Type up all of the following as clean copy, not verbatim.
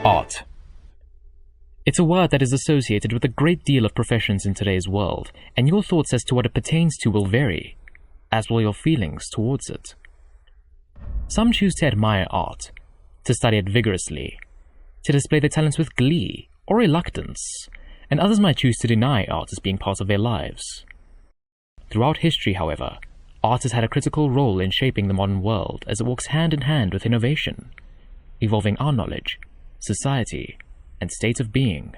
Art. It's a word that is associated with a great deal of professions in today's world, and your thoughts as to what it pertains to will vary, as will your feelings towards it. Some choose to admire art, to study it vigorously, to display their talents with glee or reluctance, and others might choose to deny art as being part of their lives. Throughout history, however, art has had a critical role in shaping the modern world as it walks hand in hand with innovation, evolving our knowledge, society, and state of being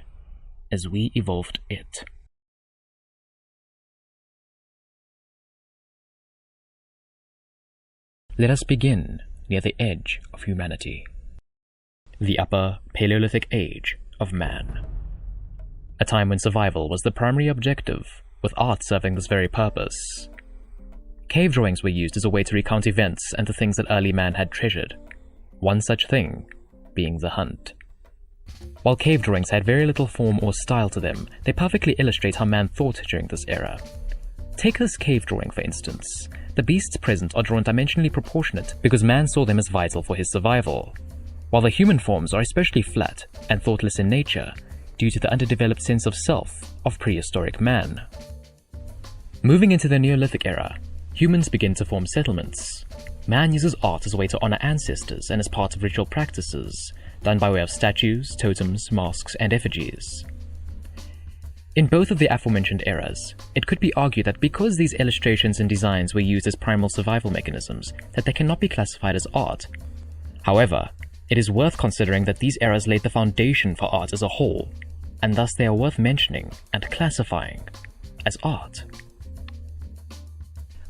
as we evolved it. Let us begin near the edge of humanity, the Upper Paleolithic Age of man, a time when survival was the primary objective, with art serving this very purpose. Cave drawings were used as a way to recount events and the things that early man had treasured, one such thing being the hunt. While cave drawings had very little form or style to them, they perfectly illustrate how man thought during this era. Take this cave drawing, for instance. The beasts present are drawn dimensionally proportionate because man saw them as vital for his survival, while the human forms are especially flat and thoughtless in nature due to the underdeveloped sense of self of prehistoric man. Moving into the Neolithic era, humans begin to form settlements. Man uses art as a way to honor ancestors and as part of ritual practices, done by way of statues, totems, masks, and effigies. In both of the aforementioned eras, it could be argued that because these illustrations and designs were used as primal survival mechanisms, that they cannot be classified as art. However, it is worth considering that these eras laid the foundation for art as a whole, and thus they are worth mentioning and classifying as art.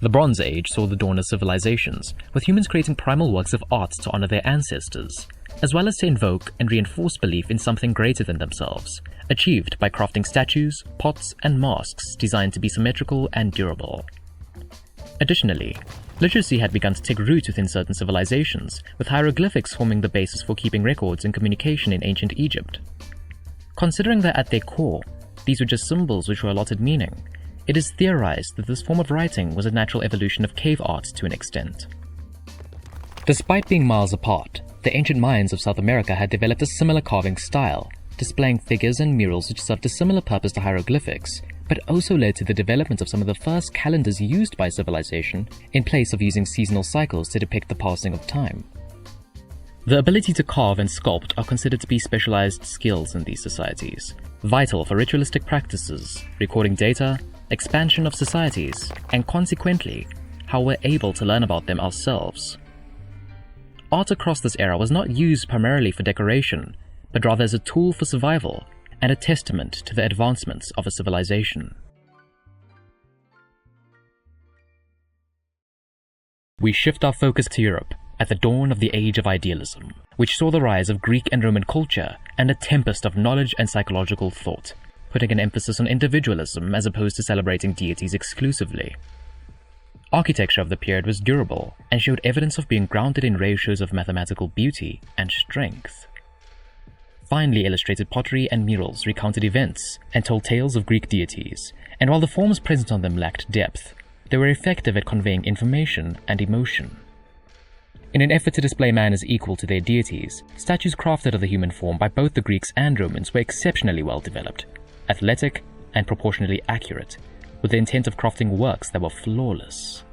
The Bronze Age saw the dawn of civilizations, with humans creating primal works of art to honor their ancestors, as well as to invoke and reinforce belief in something greater than themselves, achieved by crafting statues, pots, and masks designed to be symmetrical and durable. Additionally, literacy had begun to take root within certain civilizations, with hieroglyphics forming the basis for keeping records and communication in ancient Egypt. Considering that at their core, these were just symbols which were allotted meaning, it is theorized that this form of writing was a natural evolution of cave art to an extent. Despite being miles apart, the ancient Mayans of South America had developed a similar carving style, displaying figures and murals which served a similar purpose to hieroglyphics, but also led to the development of some of the first calendars used by civilization in place of using seasonal cycles to depict the passing of time. The ability to carve and sculpt are considered to be specialized skills in these societies, vital for ritualistic practices, recording data, expansion of societies, and consequently, how we're able to learn about them ourselves. Art across this era was not used primarily for decoration, but rather as a tool for survival and a testament to the advancements of a civilization. We shift our focus to Europe at the dawn of the Age of Idealism, which saw the rise of Greek and Roman culture and a tempest of knowledge and psychological thought, putting an emphasis on individualism as opposed to celebrating deities exclusively. Architecture of the period was durable and showed evidence of being grounded in ratios of mathematical beauty and strength. Finely illustrated pottery and murals recounted events and told tales of Greek deities, and while the forms present on them lacked depth, they were effective at conveying information and emotion. In an effort to display man as equal to their deities, statues crafted of the human form by both the Greeks and Romans were exceptionally well developed, athletic, and proportionally accurate, with the intent of crafting works that were flawless.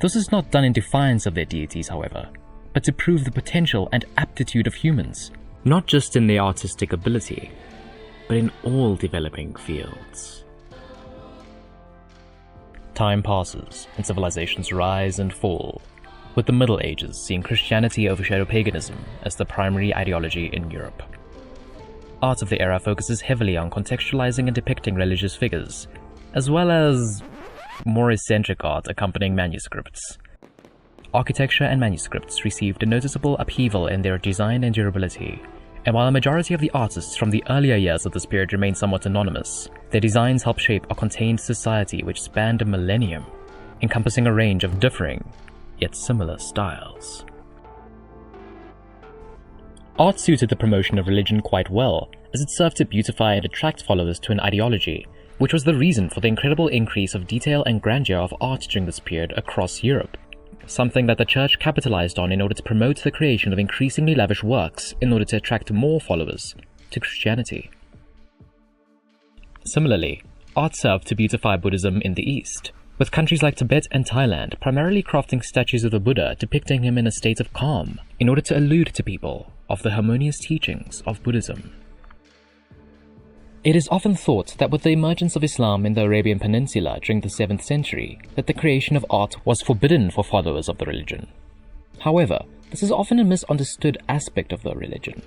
This is not done in defiance of their deities, however, but to prove the potential and aptitude of humans, not just in their artistic ability, but in all developing fields. Time passes, and civilizations rise and fall, with the Middle Ages seeing Christianity overshadow paganism as the primary ideology in Europe. Art of the era focuses heavily on contextualizing and depicting religious figures, as well as more eccentric art accompanying manuscripts. Architecture and manuscripts received a noticeable upheaval in their design and durability, and while a majority of the artists from the earlier years of this period remain somewhat anonymous, their designs help shape a contained society which spanned a millennium, encompassing a range of differing, yet similar styles. Art suited the promotion of religion quite well, as it served to beautify and attract followers to an ideology, which was the reason for the incredible increase of detail and grandeur of art during this period across Europe, something that the church capitalized on in order to promote the creation of increasingly lavish works in order to attract more followers to Christianity. Similarly, art served to beautify Buddhism in the East, with countries like Tibet and Thailand primarily crafting statues of the Buddha depicting him in a state of calm in order to allude to people of the harmonious teachings of Buddhism. It is often thought that with the emergence of Islam in the Arabian Peninsula during the 7th century, that the creation of art was forbidden for followers of the religion. However, this is often a misunderstood aspect of the religion.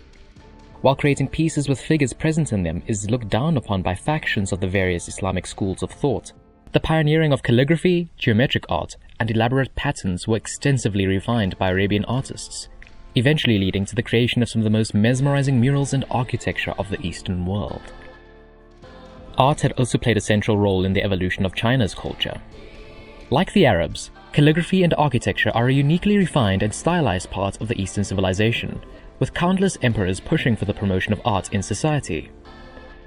While creating pieces with figures present in them is looked down upon by factions of the various Islamic schools of thought, the pioneering of calligraphy, geometric art, and elaborate patterns were extensively refined by Arabian artists, eventually leading to the creation of some of the most mesmerizing murals and architecture of the Eastern world. Art had also played a central role in the evolution of China's culture. Like the Arabs, calligraphy and architecture are a uniquely refined and stylized part of the Eastern civilization, with countless emperors pushing for the promotion of art in society.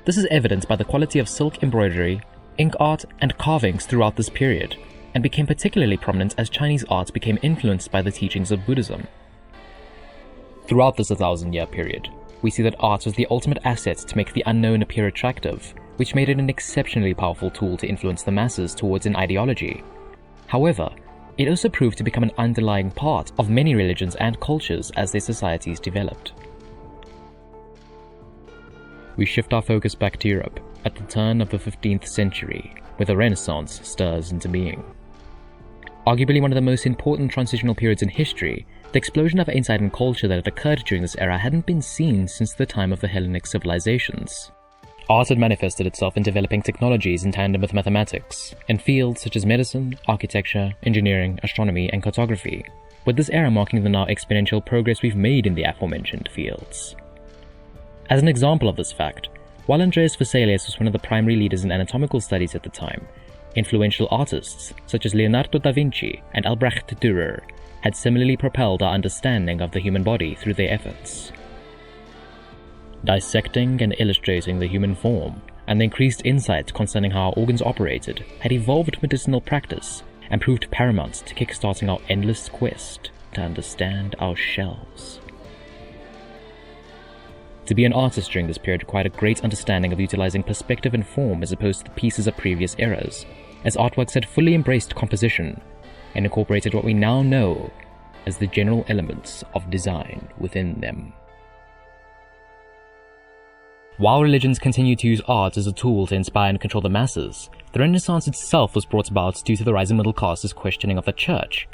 This is evident by the quality of silk embroidery, ink art, and carvings throughout this period, and became particularly prominent as Chinese art became influenced by the teachings of Buddhism. Throughout this 1,000-year period, we see that art was the ultimate asset to make the unknown appear attractive, which made it an exceptionally powerful tool to influence the masses towards an ideology. However, it also proved to become an underlying part of many religions and cultures as their societies developed. We shift our focus back to Europe at the turn of the 15th century, where the Renaissance stirs into being. Arguably one of the most important transitional periods in history, the explosion of insight and culture that had occurred during this era hadn't been seen since the time of the Hellenic civilizations. Art had manifested itself in developing technologies in tandem with mathematics, in fields such as medicine, architecture, engineering, astronomy, and cartography, with this era marking the now exponential progress we've made in the aforementioned fields. As an example of this fact, while Andreas Vesalius was one of the primary leaders in anatomical studies at the time, influential artists such as Leonardo da Vinci and Albrecht Dürer had similarly propelled our understanding of the human body through their efforts. Dissecting and illustrating the human form, and the increased insight concerning how our organs operated, had evolved medicinal practice and proved paramount to kickstarting our endless quest to understand our shells. To be an artist during this period required a great understanding of utilizing perspective and form as opposed to the pieces of previous eras, as artworks had fully embraced composition and incorporated what we now know as the general elements of design within them. While religions continued to use art as a tool to inspire and control the masses, the Renaissance itself was brought about due to the rising middle class's questioning of the church.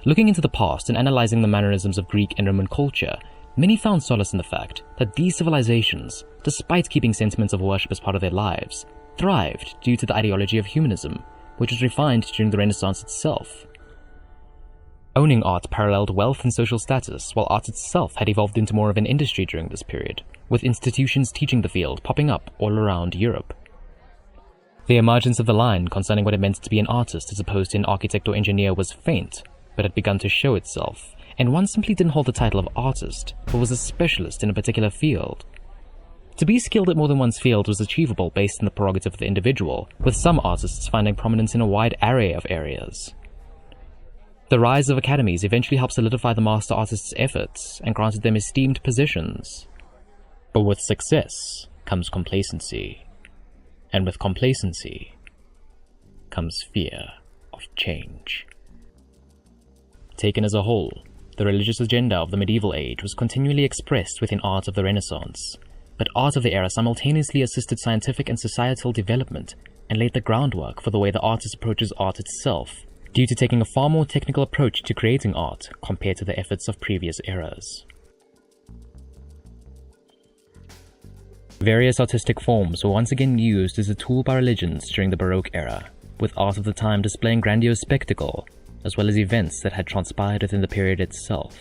Looking into the past and analyzing the mannerisms of Greek and Roman culture, many found solace in the fact that these civilizations, despite keeping sentiments of worship as part of their lives, thrived due to the ideology of humanism, which was refined during the Renaissance itself. Owning art paralleled wealth and social status, while art itself had evolved into more of an industry during this period, with institutions teaching the field popping up all around Europe. The emergence of the line concerning what it meant to be an artist as opposed to an architect or engineer was faint, but had begun to show itself, and one simply didn't hold the title of artist, but was a specialist in a particular field. To be skilled at more than one's field was achievable based on the prerogative of the individual, with some artists finding prominence in a wide array of areas. The rise of academies eventually helped solidify the master artists' efforts and granted them esteemed positions. But with success comes complacency, and with complacency comes fear of change. Taken as a whole, the religious agenda of the medieval age was continually expressed within art of the Renaissance, but art of the era simultaneously assisted scientific and societal development and laid the groundwork for the way the artist approaches art itself, due to taking a far more technical approach to creating art compared to the efforts of previous eras. Various artistic forms were once again used as a tool by religions during the Baroque era, with art of the time displaying grandiose spectacle, as well as events that had transpired within the period itself.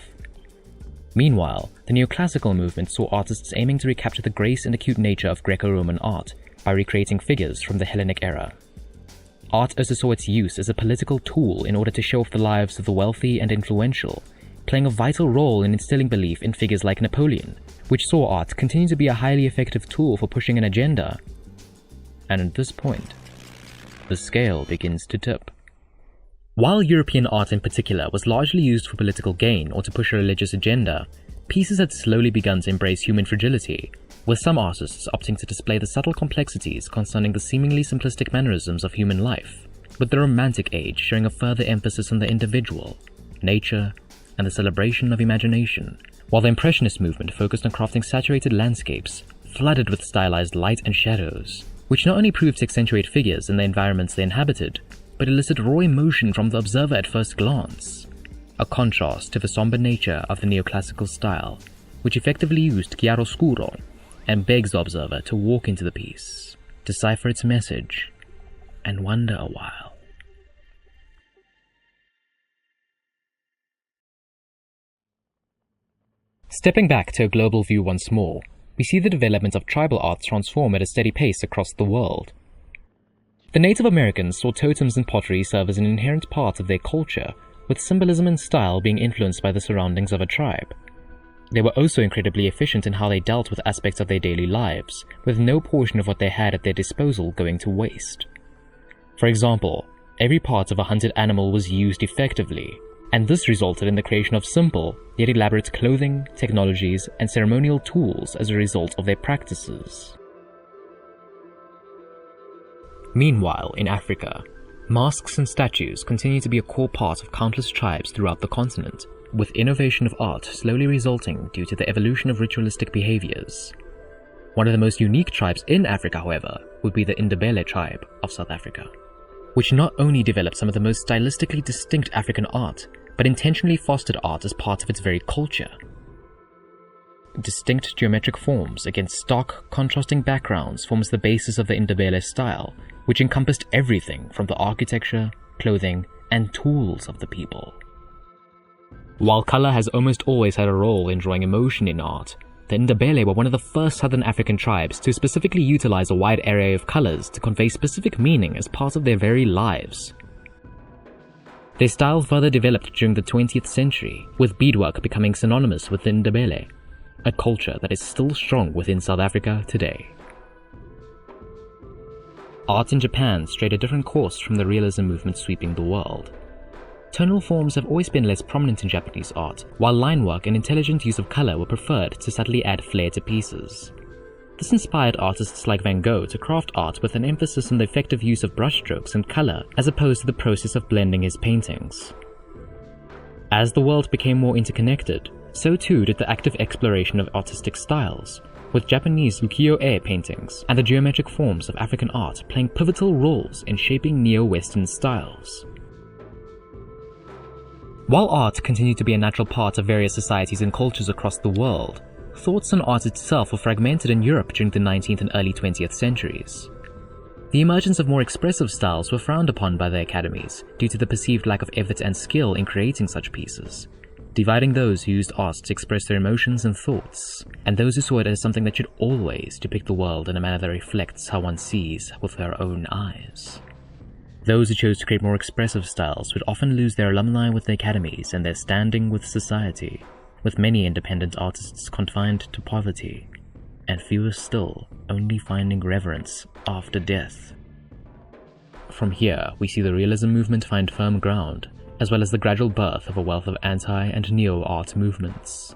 Meanwhile, the neoclassical movement saw artists aiming to recapture the grace and acute nature of Greco-Roman art by recreating figures from the Hellenic era. Art also saw its use as a political tool in order to show off the lives of the wealthy and influential, playing a vital role in instilling belief in figures like Napoleon, which saw art continue to be a highly effective tool for pushing an agenda. And at this point, the scale begins to tip. While European art in particular was largely used for political gain or to push a religious agenda, pieces had slowly begun to embrace human fragility, with some artists opting to display the subtle complexities concerning the seemingly simplistic mannerisms of human life, with the Romantic Age showing a further emphasis on the individual, nature, and the celebration of imagination, while the Impressionist movement focused on crafting saturated landscapes, flooded with stylized light and shadows, which not only proved to accentuate figures and the environments they inhabited, but elicit raw emotion from the observer at first glance, a contrast to the somber nature of the neoclassical style, which effectively used chiaroscuro and begs the observer to walk into the piece, decipher its message, and wonder a while. Stepping back to a global view once more, we see the development of tribal art transform at a steady pace across the world. The Native Americans saw totems and pottery serve as an inherent part of their culture, with symbolism and style being influenced by the surroundings of a tribe. They were also incredibly efficient in how they dealt with aspects of their daily lives, with no portion of what they had at their disposal going to waste. For example, every part of a hunted animal was used effectively, and this resulted in the creation of simple, yet elaborate clothing, technologies, and ceremonial tools as a result of their practices. Meanwhile, in Africa, masks and statues continue to be a core part of countless tribes throughout the continent, with innovation of art slowly resulting due to the evolution of ritualistic behaviors. One of the most unique tribes in Africa, however, would be the Ndebele tribe of South Africa, which not only developed some of the most stylistically distinct African art, but intentionally fostered art as part of its very culture. Distinct geometric forms against stark, contrasting backgrounds forms the basis of the Ndebele style, which encompassed everything from the architecture, clothing, and tools of the people. While color has almost always had a role in drawing emotion in art, the Ndebele were one of the first Southern African tribes to specifically utilize a wide array of colors to convey specific meaning as part of their very lives. Their style further developed during the 20th century, with beadwork becoming synonymous with the Ndebele, a culture that is still strong within South Africa today. Art in Japan strayed a different course from the realism movement sweeping the world. Tonal forms have always been less prominent in Japanese art, while line work and intelligent use of color were preferred to subtly add flair to pieces. This inspired artists like Van Gogh to craft art with an emphasis on the effective use of brushstrokes and color, as opposed to the process of blending his paintings. As the world became more interconnected, so too did the active exploration of artistic styles, with Japanese ukiyo-e paintings and the geometric forms of African art playing pivotal roles in shaping neo-Western styles. While art continued to be a natural part of various societies and cultures across the world, thoughts on art itself were fragmented in Europe during the 19th and early 20th centuries. The emergence of more expressive styles were frowned upon by the academies due to the perceived lack of effort and skill in creating such pieces, dividing those who used art to express their emotions and thoughts, and those who saw it as something that should always depict the world in a manner that reflects how one sees with their own eyes. Those who chose to create more expressive styles would often lose their alumni with the academies and their standing with society, with many independent artists confined to poverty, and fewer still only finding reverence after death. From here, we see the realism movement find firm ground, as well as the gradual birth of a wealth of anti- and neo-art movements.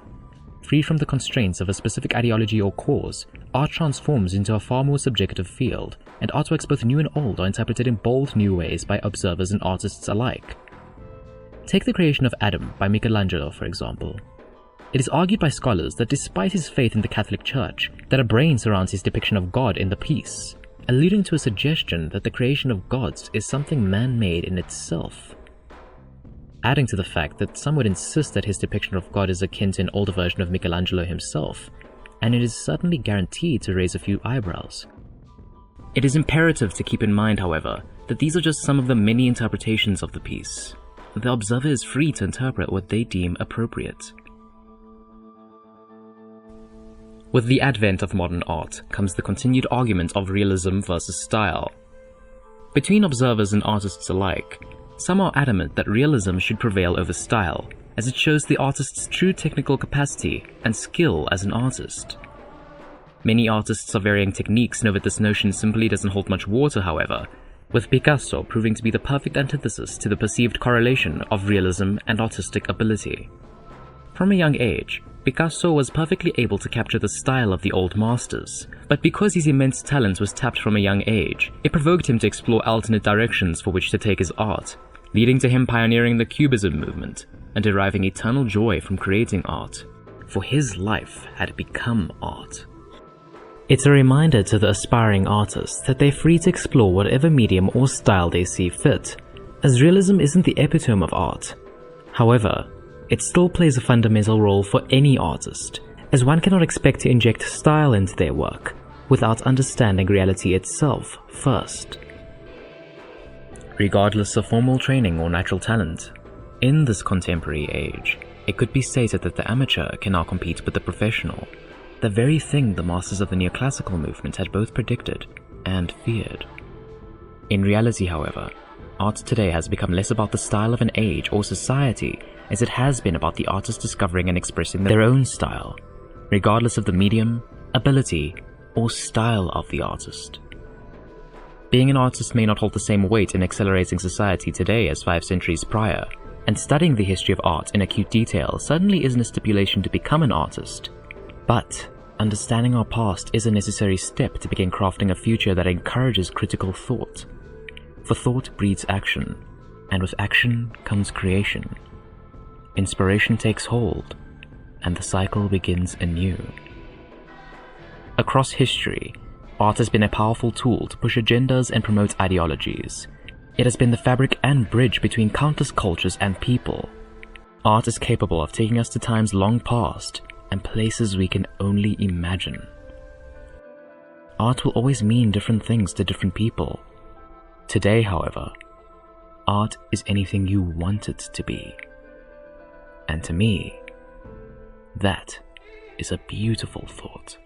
Free from the constraints of a specific ideology or cause, art transforms into a far more subjective field, and artworks both new and old are interpreted in bold new ways by observers and artists alike. Take the creation of Adam by Michelangelo, for example. It is argued by scholars that despite his faith in the Catholic Church, that a brain surrounds his depiction of God in the piece, alluding to a suggestion that the creation of gods is something man-made in itself. Adding to the fact that some would insist that his depiction of God is akin to an older version of Michelangelo himself, and it is certainly guaranteed to raise a few eyebrows. It is imperative to keep in mind, however, that these are just some of the many interpretations of the piece. The observer is free to interpret what they deem appropriate. With the advent of modern art comes the continued argument of realism versus style. Between observers and artists alike, some are adamant that realism should prevail over style, as it shows the artist's true technical capacity and skill as an artist. Many artists of varying techniques know that this notion simply doesn't hold much water, however, with Picasso proving to be the perfect antithesis to the perceived correlation of realism and artistic ability. From a young age, Picasso was perfectly able to capture the style of the old masters, but because his immense talent was tapped from a young age, it provoked him to explore alternate directions for which to take his art, leading to him pioneering the Cubism movement and deriving eternal joy from creating art, for his life had become art. It's a reminder to the aspiring artists that they're free to explore whatever medium or style they see fit, as realism isn't the epitome of art. However, it still plays a fundamental role for any artist, as one cannot expect to inject style into their work without understanding reality itself first. Regardless of formal training or natural talent, in this contemporary age, it could be stated that the amateur can now compete with the professional, the very thing the masters of the neoclassical movement had both predicted and feared. In reality, however, art today has become less about the style of an age or society as it has been about the artist discovering and expressing their own style, regardless of the medium, ability, or style of the artist. Being an artist may not hold the same weight in accelerating society today as 5 centuries prior, and studying the history of art in acute detail certainly isn't a stipulation to become an artist. But understanding our past is a necessary step to begin crafting a future that encourages critical thought. For thought breeds action, and with action comes creation. Inspiration takes hold, and the cycle begins anew. Across history, art has been a powerful tool to push agendas and promote ideologies. It has been the fabric and bridge between countless cultures and people. Art is capable of taking us to times long past and places we can only imagine. Art will always mean different things to different people. Today, however, art is anything you want it to be. And to me, that is a beautiful thought.